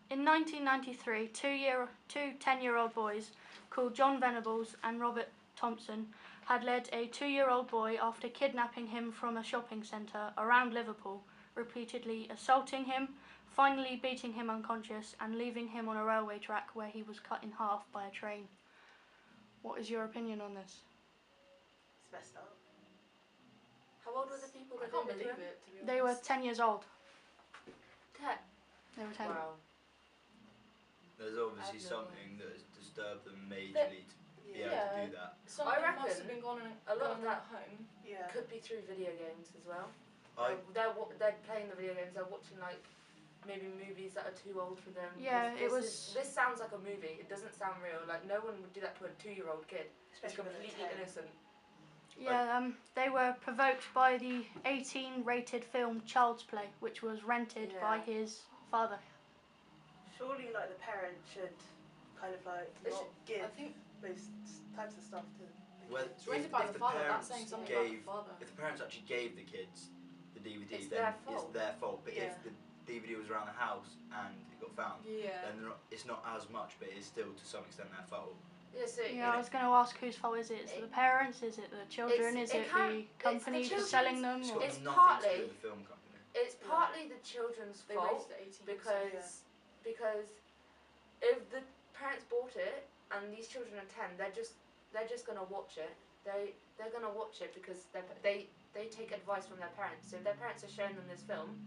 In 1993, two 10-year-old boys called John Venables and Robert Thompson had led a 2-year-old boy after kidnapping him from a shopping centre around Liverpool, repeatedly assaulting him, finally beating him unconscious and leaving him on a railway track where he was cut in half by a train. What is your opinion on this? It's messed up. How old were the people that I can't did it? believe it, to be honest. They were 10 years old. 10. They were 10. Wow. There's obviously I have no something that has disturbed them majorly to be able to do that. Something I reckon must have been going on a lot of at that home. Yeah. could be through video games as well. I They're playing the video games. They're watching like maybe movies that are too old for them. Yeah, this sounds like a movie. It doesn't sound real. Like no one would do that to a 2-year-old kid. It's Especially when they're completely 10. innocent. Yeah, they were provoked by the 18-rated film Child's Play, which was rented by his father. Surely, like, the parent should kind of like not give I think those types of stuff to the Well, kids. it's rented by the father. That's parents saying something gave, about the father. if the parents actually gave the kids the DVD, It's then their fault. it's their fault. But Yeah. if the DVD was around the house and it got found, Yeah. then it's not as much, but it's still to some extent their fault. Yeah, so Yeah, I was going to ask whose fault is it? Is it the parents? Is it the children? Is it the company children's- selling them? It's Or? got It's nothing to partly- do with the film company. it's partly the children's They fault raised it 18%. because if the parents bought it and these children are 10, they're just gonna watch it. They're gonna watch it because they take advice from their parents. So if their parents are showing them this film,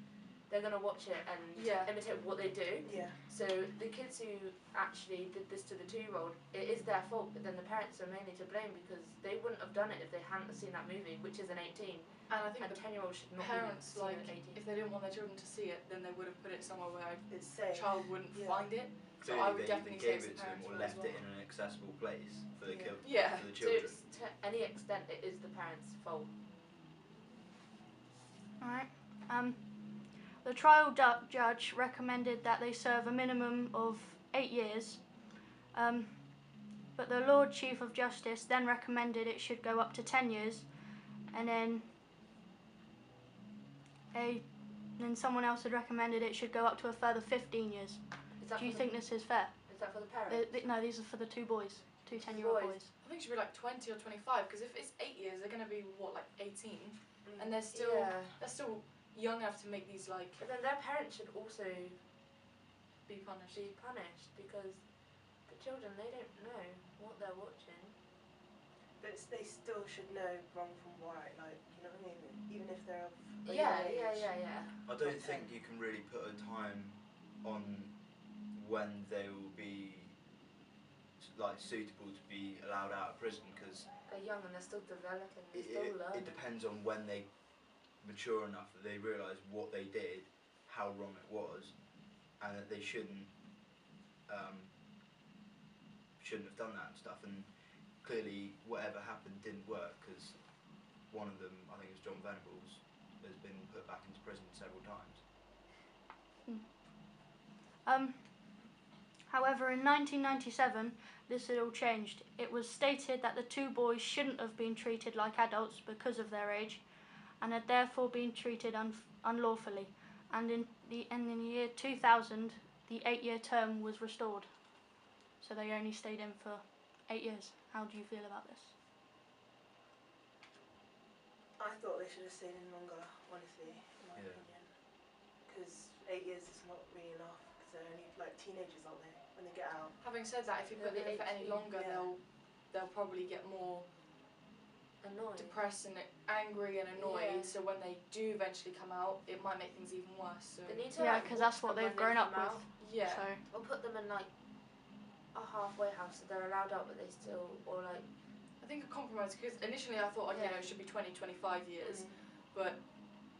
they're gonna watch it and imitate what they do. Yeah. So the kids who actually did this to the 2-year-old, it is their fault, but then the parents are mainly to blame because they wouldn't have done it if they hadn't seen that movie, which is an 18. And I think And the 10-year-old should not parents, be like, an 18. if they didn't want their children to see it, then they would have put it somewhere where It's a safe. child wouldn't Yeah. find it. So I Clearly, would they definitely either say gave it's it the to them parents' or fault left as it well. in an accessible place for the Yeah. Yeah. for the To children. any extent, it is the parents' fault. Alright. The trial judge recommended that they serve a minimum of 8 years, but the Lord Chief of Justice then recommended it should go up to 10 years, and then someone else had recommended it should go up to a further 15 years. Is that Do you for think this is fair? Is that for the parents? No, these are for the two boys, two 10-year-old boys. I think it should be like 20 or 25 because if it's 8 years, they're going to be what, like 18, and they're still young enough to make these like. But then their parents should also Be punished. be punished because the children, they don't know what they're watching. But they still should know wrong from right, like, you know what I mean? Even if they're of a Yeah. young age. I don't think you can really put a time on when they will be like suitable to be allowed out of prison because They're young and they're still developing. They're it still learning. depends on when they mature enough that they realise what they did, how wrong it was, and that they shouldn't have done that and stuff. And clearly, whatever happened didn't work because one of them, I think it was John Venables, has been put back into prison several times. However, in 1997, this had all changed. It was stated that the two boys shouldn't have been treated like adults because of their age, and had therefore been treated unlawfully. And in the year 2000, the 8-year term was restored. So they only stayed in for 8 years. How do you feel about this? I thought they should have stayed in longer, honestly, in my Yeah. opinion. Because 8 years is not really enough, because they're only like teenagers, aren't they, when they get out? Having said that, if you put They'll it be in for any 18, longer, yeah. they'll probably get more Annoying. depressed and angry and annoyed. Yeah. So when they do eventually come out, it might make things even worse. So They need to Yeah, like, because that's watch what them they've when they grown up come with. out, yeah. So or put them in like a halfway house so they're allowed out but they still, or like I think a compromise, because initially I thought, okay, Yeah. no, it should be 20, 25 years, but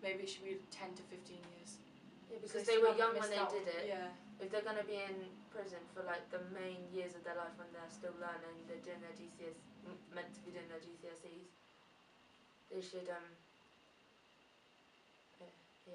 maybe it should be 10 to 15 years. yeah, because So they still were haven't young when missed they out. did it. Yeah. If they're gonna be in prison for like the main years of their life when they're still learning, they're doing their meant to be doing their GCSEs, they should yeah.